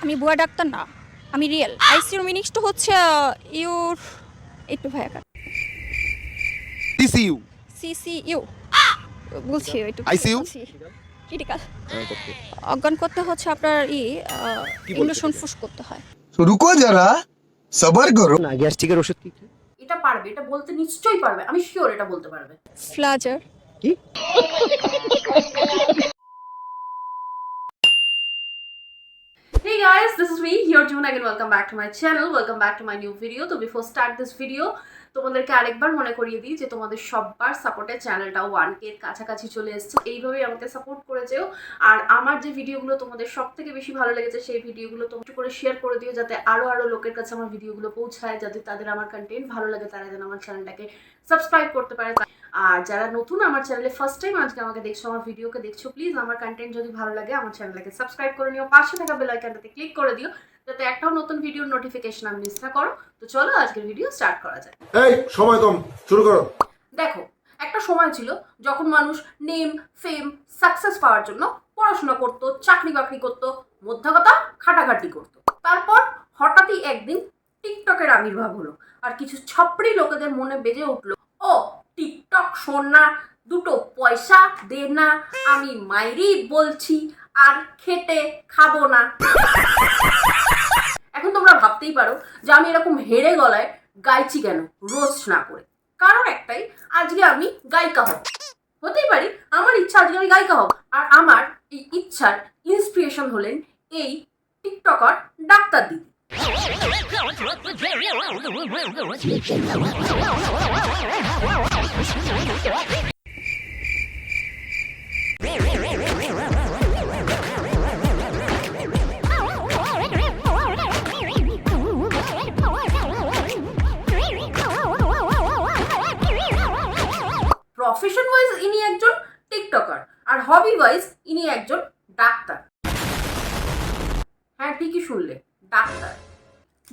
আমি বুয়া ডাক্তার না, আমি রিয়েল। আইসিইউর মিনিংসটা হচ্ছে ইউর একটু ভাইয়া কাট সিসিইউ সিসিইউ বলছি একটু ICU? ক্রিটিক্যাল অজ্ঞান করতে হচ্ছে আপনার ইন্ডোশন ফুস করতে হয়। तो रुको जरा सबर करो না গ্যাস্ট্রিকের ওষুধ কি? এটা পারবে, এটা বলতে নিশ্চয়ই পারবে, আমি শিওর এটা বলতে পারবে। ফ্লাজার কি? Hey guys, this is me, your June again. Welcome back to my channel. Welcome back to my new video. তো before start this video, তোমাদেরকে আরেকবার মনে করিয়ে দিই যে তোমাদের সবার সাপোর্টে চ্যানেলটা 1K এর কাছাকাছি চলে এসেছে। এইভাবেই আমাকে সাপোর্ট করে যেও। আর আমার যে ভিডিওগুলো তোমাদের সবথেকে বেশি ভালো লেগেছে সেই ভিডিওগুলো তোমরা একটু করে শেয়ার করে দিও, যাতে আরো লোকের কাছে আমার ভিডিওগুলো পৌঁছায়, যাতে তাদের আমার কন্টেন্ট ভালো লাগে, তারা যেন আমার চ্যানেলটাকে সাবস্ক্রাইব করতে পারে। আর যারা নতুন আমার চ্যানেলে ফার্স্ট টাইম আজকে আমাকে দেখছো, আমার ভিডিওকে দেখছো, প্লিজ আমার কন্টেন্ট যদি ভালো লাগে আমার চ্যানেলটাকে সাবস্ক্রাইব করে নিও, পাশে থাকা বেল আইকনটাতে ক্লিক করে দিও, যাতে একটাও নতুন ভিডিওর নোটিফিকেশন আমি মিস না করো। তো চলো আজকের ভিডিও স্টার্ট করা যায়। এই সময় কম, শুরু করো। দেখো, একটা সময় ছিল যখন মানুষ নেম, ফেম, সাকসেস পাওয়ার জন্য পড়াশোনা করত, চাকরি বাকরি করত, মধ্যে কথা খাটাখাটি করত। তারপর হঠাৎই একদিন টিকটকের আবির্ভাব হলো, আর কিছু ছাপড়ি লোকেদের মনে বেজে উঠলো, ও টিকটক শোন না, দুটো পয়সা দে না, আমি মাইরি বলছি আর খেটে খাবো না। এখন তোমরা ভাবতেই পারো যে আমি এরকম হেরে গলায় গাইছি কেন, রোস্ট না করে। কারণ একটাই, আজকে আমি গায়িকা হব। হতেই পারি, আমার ইচ্ছা আজকে আমি গায়িকা হব। আর আমার এই ইচ্ছার ইন্সপিরেশন হলেন এই টিকটকার ডাক্তার দিদি। প্রফেশন ওয়াইজ ইনি একজন টিকটকার, আর হবি ওয়াইজ ইনি একজন ডাক্তার। হ্যাঁ, ঠিকই শুনলে, ডাক্তার।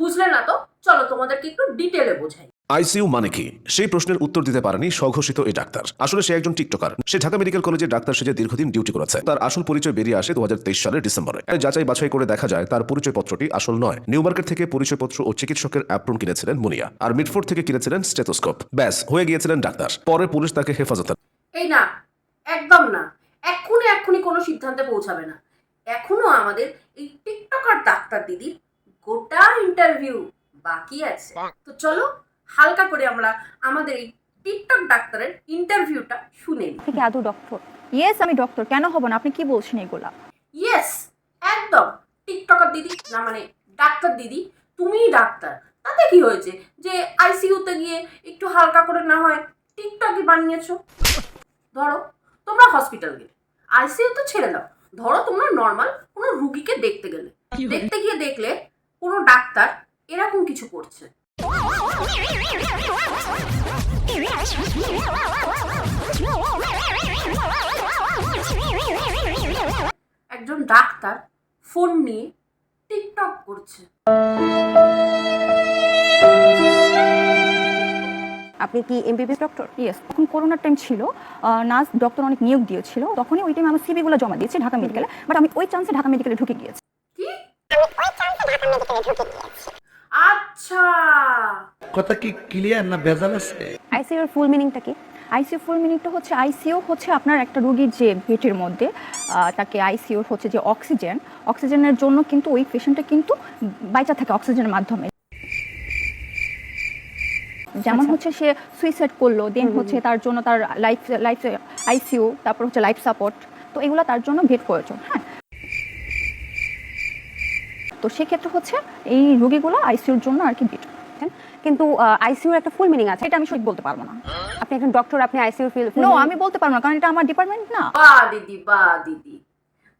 বুঝলে না তো? চলো তোমাদেরকে একটু ডিটেলে বোঝাই। আইসিইউ মানে কি? সেই প্রশ্নের উত্তর দিতে পারেনি স্বঘোষিত এই ডাক্তার। আসলে সে একজন টিকটকার। সে ঢাকা মেডিকেল কলেজে ডাক্তার সেজে দীর্ঘদিন ডিউটি করেছে। তার আসল পরিচয় বেরিয়ে আসে 2023 সালের ডিসেম্বরে। যাচাই বাছাই করে দেখা যায় তার পরিচয়পত্রটি আসল নয়। নিউ মার্কেট থেকে পরিচয়পত্র ও চিকিৎসকের অ্যাপ্রন কিনেছিলেন মুনিয়া, আর মিডফোর্ড থেকে কিনেছিলেন স্টেথোস্কোপ। ব্যাস, হয়ে গিয়েছিলেন ডাক্তার। পরে পুলিশ তাকে হেফাজতে। এই না, একদম না, এক্ষুনি কোনো সিদ্ধান্তে পৌঁছাবে না। এখনো আমাদের এই টিকটকার ডাক্তার দিদির গোটা ইন্টারভিউ বাকি আছে। তো চলো হালকা করে আমরা আমাদের এই টিকটক ডাক্তারের ইন্টারভিউটা শুনে নিই। আপনি কি আদৌ ডক্টর? ইয়েস, আমি ডক্টর। কেন হব না? আপনি কি বলছেন এগুলা? ইয়েস, একদম টিকটকার দিদি না, মানে ডাক্তার দিদি, তুমিই ডাক্তার। তাতে কি হয়েছে যে আইসিইউতে গিয়ে একটু হালকা করে না হয় টিকটকই বানিয়েছো? ধরো তোমরা হসপিটাল গেলে, আইসিইউ তো ছেড়ে দাও, ধরো তোমরা নর্মাল কোনো রুগীকে দেখতে গেলে, দেখতে গিয়ে দেখলে কোনো ডাক্তার এরকম কিছু করছে। একজন ডাক্তার ফোন নিয়ে টিকটক করছে। আপনি কি এমবিবিএস ডক্টর? ইয়েস। তখন করোনার টাইম ছিল, নার্স ডক্টর অনেক নিয়োগ দিয়েছিল। তখনই ওই টাইমে আমার সিভিগুলো জমা দিয়েছি ঢাকা মেডিকেলে, বাট আমি ওই চান্সে ঢাকা মেডিকেলে ঢুকে গিয়েছি। কি? আচ্ছা, কথা কি ক্লিয়ার না ভেজাল আছে? আইসিইউর ফুল মিনিংটা কি? আইসিইউ ফুল মিনিংটা হচ্ছে, আইসিইউ হচ্ছে আপনার একটা রোগীর যে পেটের মধ্যে তাকে আইসিইউ হচ্ছে যে অক্সিজেনের জন্য কিন্তু ওই পেশেন্টটা কিন্তু বাইচা থাকে অক্সিজেনের মাধ্যমে। যেমন হচ্ছে সে সুইসাইড করলো, দেন হচ্ছে তার জন্য তার লাইফ আইসিইউ, তারপর হচ্ছে লাইফ সাপোর্ট, তো এগুলো তার জন্য বেড প্রয়োজন। হ্যাঁ, তো সেক্ষেত্রে হচ্ছে এই রোগীগুলো আইসিইউর জন্য আর কি বেড। কিন্তু আইসিইউর একটা ফুল মিনিং আছে, এটা আমি সঠিক বলতে পারবো না। আপনি একজন ডক্টর, আপনি আইসিইউ নো, আমি বলতে পারবো না, কারণ এটা আমার ডিপার্টমেন্ট না। বাহ দিদি, বাহ দিদি,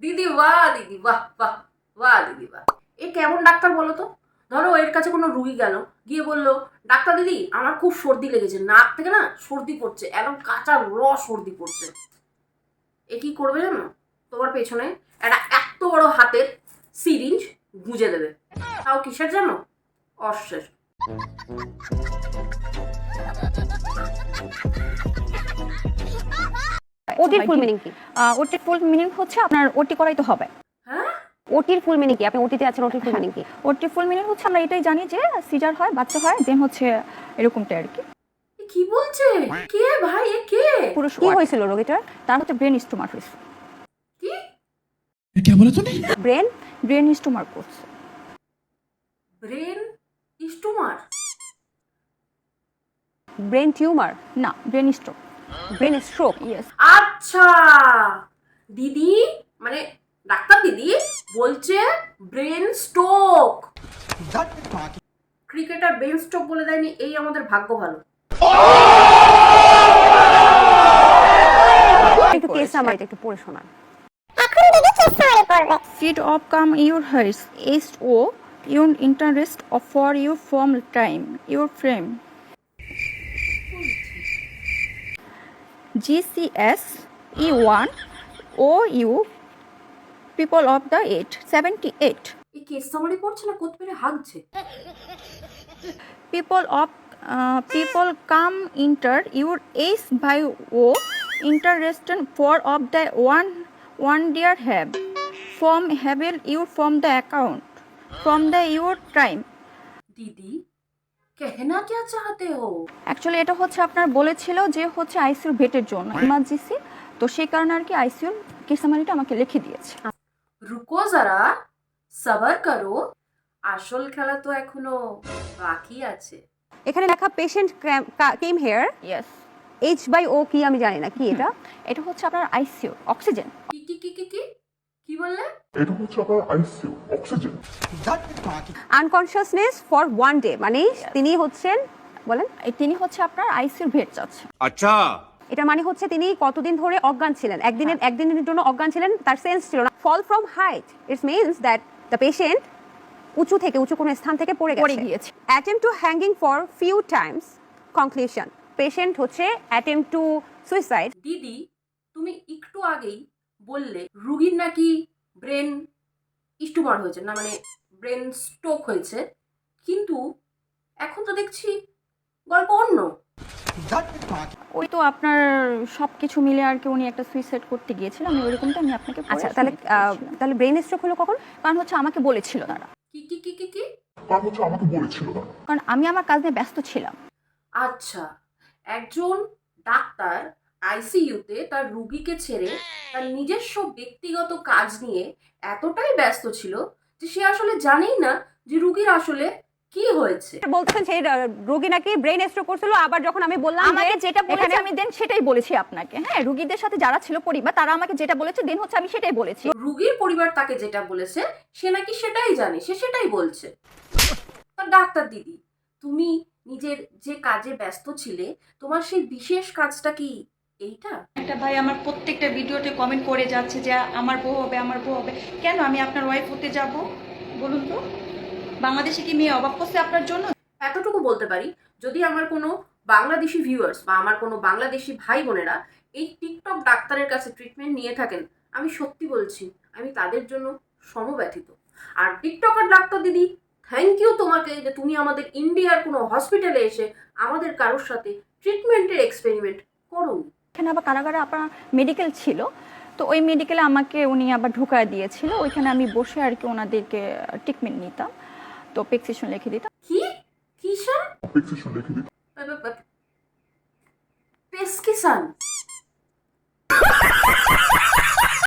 দিদি বাহ দিদি, বাহ বাহ বাহ দিদি বাহ। এ কেমন ডাক্তার বলো তো? ধরো এর কাছে কোনো রুগী গেল, গিয়ে বললো, ডাক্তার দিদি আমার খুব সর্দি লেগেছে, নাক থেকে না সর্দি পড়ছে, একদম কাঁচা সর্দি পড়ছে। এ কি করবে জানো? তোমার পেছনে একটা এত বড় হাতের সিরিঞ্জ গুঁজে দেবে। তাও কিসের জানো? অশ্বের। ওটির ফুল মিনিং কি? ওটির ফুল মিনিং হচ্ছে আপনার ওটি করাই তো হবে। হ্যাঁ, ওটির ফুল মিনিং কি? আপনি ওটিতে আছেন, ওটির ফুল মিনিং কি? ওটি ফুল মিনিট হচ্ছে আমরা এটাই জানি যে সিজার হয়, বাচ্চা হয়, দেন হচ্ছে এরকমটা আর কি। এ কি বলছে? কে ভাই, এ কে? পুরো কি হয়েছিল রোগীটার? তার হচ্ছে ব্রেন স্টোমার হয়েছে, কি ব্রেন স্টোমার করছে। ব্রেন স্টোমার? ব্রেন টিউমার, না, brain stroke. Brain stroke. Yes. আচ্ছা দিদি, মানে ডাক্তার দিদি বলছে brain stroke. Cricketer brain stroke বলে দেয়নি, এই আমাদের ভাগ্য ভালো। একটু কেস নাম্বার একটু পড়ে শোনান। Feed of come your hurts, east o your interest of for you from time your frame. GCS E1 OU people of the 78. এই কেস সামারি পড়ছে না, কোথ পেরে হাগছে। People come enter your ace by o interest for of the one dear have from have you from the account from the your time. দিদি कहना क्या चाहते हो? Actually এটা হচ্ছে আপনার বলেছিল যে হচ্ছে আইসিইউর ভেটের জন্য ইমার্জেন্সি, তো সেই কারণে আর কি আইসিইউর কেসামারিটা আমাকে লিখে দিয়েছে। রুকো যারা, সবার করো, আসল খেলা তো এখনো বাকি আছে। এখানে লেখা পেশেন্ট কেম হেয়ার, ইয়েস, এইচ বাই ও কি আমি জানি না, কি এটা? এটা হচ্ছে আপনার আইসিইউ অক্সিজেন। কি কি কি কি কি কি বললে? আনকনশিয়াসনেস ফর ওয়ান ডে, মানে তিনি হচ্ছেন, বলেন। তিনি হচ্ছে আপনার আইসিইউর ভেট চাচ্ছে। अच्छा এটা মানে হচ্ছে তিনি কতদিন ধরে অজ্ঞান ছিলেন, একদিনের জন্য অজ্ঞান ছিলেন, তার সেন্স ছিল না। Fall from height, it's means that the patient উঁচু কোনো স্থান থেকে পড়ে গিয়েছে। Attempt to hanging for few times, conclusion patient হচ্ছে অ্যাটেম্প টু সুইসাইড। দিদি তুমি একটু আগেই বললে রুগীর নাকি ব্রেন স্টিউমার হয়েছে, না মানে ব্রেন স্ট্রোক হয়েছে, কিন্তু এখন তো দেখছি গল্প অন্য। ওই তো আপনার সবকিছু মিলে আর কি উনি একটা সুইসাইড করতে গিয়েছিল, আমি ওইরকমটা আমি আপনাকে পরে আচ্ছা, শুনিয়ে দিয়েছিলাম। তাহলে ব্রেন স্ট্রোক হলো কখন? কারণ হচ্ছে আমাকে বলেছিল তারা, কি কি কি কি কি? কারণ আমি আমার কাজ নিয়ে ব্যস্ত ছিলাম। আচ্ছা, একজন ডাক্তার আইসিইউতে তার রুগীকে ছেড়ে তার নিজস্ব ব্যক্তিগত কাজ নিয়ে এতটাই ব্যস্ত ছিল যে সে আসলে জানেই না যে রুগীর আসলে কি হয়েছে। বলতেছেন সেই রোগী নাকি ব্রেন স্ট্রোক করছিল, আবার যখন আমি বললাম আমাকে যেটা বলেছে এখানে আমি দেন সেটাই বলেছি আপনাকে। হ্যাঁ, রুগীদের সাথে যারা ছিল পরিবার তারা আমাকে যেটা বলেছে দেন হচ্ছে আমি সেটাই বলেছি। রুগীর পরিবার তাকে যেটা বলেছে সে নাকি সেটাই জানে, সে সেটাই বলছে। তা ডাক্তার দিদি, তুমি নিজের যে কাজে ব্যস্ত ছিলে, তোমার সেই বিশেষ কাজটা কি এইটা? একটা ভাই আমার প্রত্যেকটা ভিডিওতে কমেন্ট করে যাচ্ছে যে আমার বউ হবে, আমার বউ হবে। কেন আমি আপনার ওয়াইফ হতে যাব বলুন তো? বাংলাদেশে কি মেয়ে অবাক করছে আপনার জন্য? এতটুকু বলতে পারি, যদি আমার কোনো বাংলাদেশি ভিউয়ার্স বা আমার কোনো বাংলাদেশি ভাই বোনেরা এই টিকটক ডাক্তারের কাছে ট্রিটমেন্ট নিয়ে থাকেন, আমি সত্যি বলছি আমি তাদের জন্য সমব্যথিত। আর টিকটকার ডাক্তার দিদি, থ্যাংক ইউ তোমাকে যে তুমি আমাদের ইন্ডিয়ার কোনো হসপিটালে এসে আমাদের কারোর সাথে ট্রিটমেন্টের এক্সপেরিমেন্ট করোনি। এখানে আবার কারাগারে আপনার মেডিকেল ছিল, তো ওই মেডিকেলে আমাকে উনি আবার ঢুকায় দিয়েছিল, ওইখানে আমি বসে আর কি ওনাদেরকে ট্রিটমেন্ট নিতাম, তো প্রেসক্রিপশন লিখে দিতাম। কি কিসের প্রেসক্রিপশন?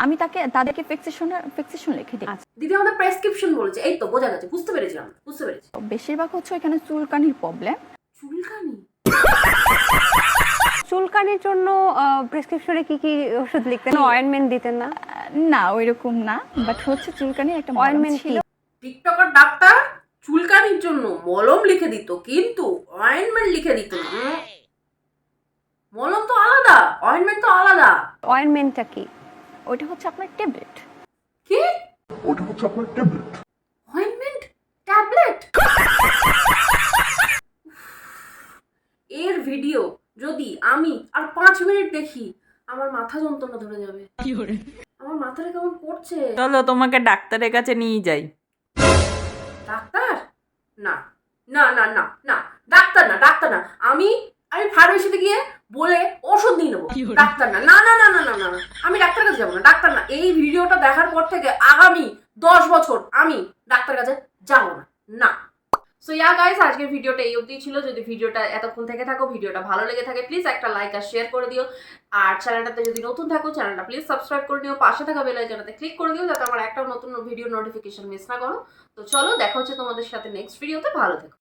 আমি তাদেরকে প্রেসক্রিপশন লিখে দিই। দিদি আমাদের প্রেসক্রিপশন বলেছে, এই তো বোঝা গেছে, বুঝতে পেরেছি আমরা, বুঝতে পেরেছি। তো বেশিরভাগ হচ্ছে ওইখানে চুলকানির প্রবলেম। চুলকানি? চুলকানির জন্য প্রেসক্রিপশনে কি কি ওষুধ লিখতেন? অয়েন্টমেন্ট দিতেন না? না, ওইরকম না, বাট হচ্ছে চুলকানির একটা অয়েন্টমেন্ট ছিল। টিকটকার ডাক্তার চুলকানির জন্য মলম লিখে দিত, কিন্তু অয়েন্টমেন্ট লিখে দিত না। মলম তো আলাদা, অয়েন্টমেন্ট তো আলাদা। অয়েন্টমেন্টটা কি? ওইটা হচ্ছে আপনার ট্যাবলেট। কি? Ointment tablet? এর ভিডিও যদি আমি আর 5 মিনিট দেখি, আমার মাথা যন্ত্রণা ধরে যাবে। আমার মাথাটা কেমন করছে। চলো তোমাকে ডাক্তারের কাছে নিয়ে যাই। ডাক্তার? না না না না না, ডাক্তার না, ডাক্তার না। আমি ফার্মেসিতে গিয়ে বলে ওষুধ নিয়ে নেবো। ডাক্তার না, না না না না না না, আমি ডাক্তার কাছে যাবো না, ডাক্তার না। এই ভিডিওটা দেখার পর থেকে আগামী 10 বছর আমি ডাক্তার কাছে যাবো না। না। সো ইয়া গাইস, আজকের ভিডিওটা এই অবধি ছিল। যদি ভিডিওটা এতক্ষণ থেকে থাকো, ভিডিওটা ভালো লেগে থাকে, প্লিজ একটা লাইক আর শেয়ার করে দিও। আর চ্যানেলটাতে যদি নতুন থাকো, চ্যানেলটা প্লিজ সাবস্ক্রাইব করে নিও, পাশে থাকা বেল আইকনটাতে ক্লিক করে দিও যাতে আমার একটা নতুন ভিডিও নোটিফিকেশন মিস না করো। তো চলো, দেখা হচ্ছে তোমাদের সাথে নেক্সট ভিডিওতে। ভালো থেকো।